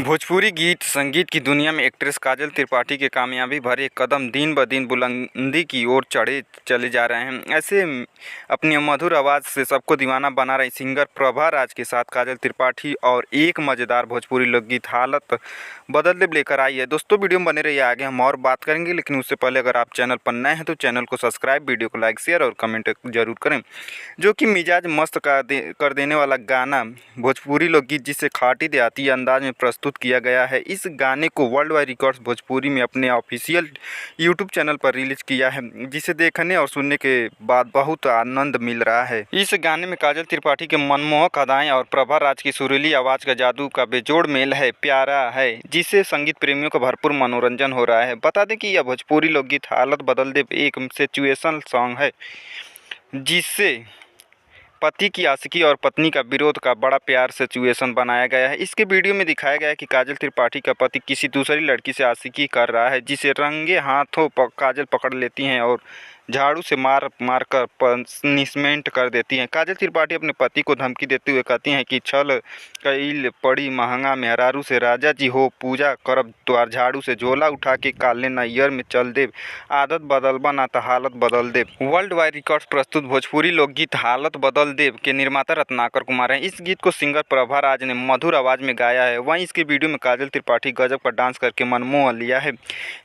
भोजपुरी गीत संगीत की दुनिया में एक्ट्रेस काजल त्रिपाठी के कामयाबी भरे कदम दिन ब दिन बुलंदी की ओर चढ़े चले जा रहे हैं। ऐसे अपनी मधुर आवाज़ से सबको दीवाना बना रही सिंगर प्रभा राज के साथ काजल त्रिपाठी और एक मज़ेदार भोजपुरी लोकगीत हालत बदल दे लेकर आई है। दोस्तों वीडियो में बने रहिए, आगे हम और बात करेंगे, लेकिन उससे पहले अगर आप चैनल पर नए हैं तो चैनल को सब्सक्राइब, वीडियो को लाइक, शेयर और कमेंट जरूर करें। जो कि मिजाज मस्त कर देने वाला गाना भोजपुरी लोकगीत जिसे खाटी देहाती अंदाज में प्रस्तुत किया गया है। इस गाने को वर्ल्ड वाइड रिकॉर्ड्स भोजपुरी में अपने ऑफिशियल यूट्यूब चैनल पर रिलीज किया है, जिसे देखने और सुनने के बाद बहुत आनंद मिल रहा है। इस गाने में काजल त्रिपाठी के मनमोहक अदाएं और प्रभा राज की सुरीली आवाज़ का जादू का बेजोड़ मेल है, प्यारा है, जिससे संगीत प्रेमियों का भरपूर मनोरंजन हो रहा है। बता दें कि यह भोजपुरी लोकगीत हालत बदल दे एक सिचुएशनल सॉन्ग है, जिससे पति की आशिकी और पत्नी का विरोध का बड़ा प्यार सिचुएशन बनाया गया है। इसके वीडियो में दिखाया गया है कि काजल त्रिपाठी का पति किसी दूसरी लड़की से आशिकी कर रहा है, जिसे रंगे हाथों काजल पकड़ लेती हैं और झाड़ू से मार कर पनिशमेंट कर देती हैं। काजल त्रिपाठी अपने पति को धमकी देते हुए कहती हैं कि छल कईल पड़ी महंगा मेहरारू से, राजा जी हो पूजा करब द्वार, झाड़ू से झोला उठा के काले नैयर में चल देव, आदत बदलबा ना तो हालत बदल देव। वर्ल्ड वाइड रिकॉर्ड्स प्रस्तुत भोजपुरी लोकगीत हालत बदल देव के निर्माता रत्नाकर कुमार हैं। इस गीत को सिंगर प्रभा राज ने मधुर आवाज़ में गाया है। वहीं इसके वीडियो में काजल त्रिपाठी गजब का डांस करके मनमोह लिया है।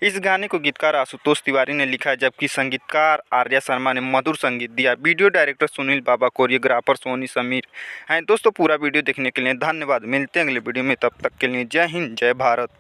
इस गाने को गीतकार आशुतोष तिवारी ने लिखा है, जबकि संगीतकार आर्या शर्मा ने मधुर संगीत दिया। वीडियो डायरेक्टर सुनील बाबा, कोरियोग्राफर सोनी समीर हैं। दोस्तों पूरा वीडियो देखने के लिए धन्यवाद। मिलते हैं अगले वीडियो में, तब तक के लिए जय हिंद, जय भारत।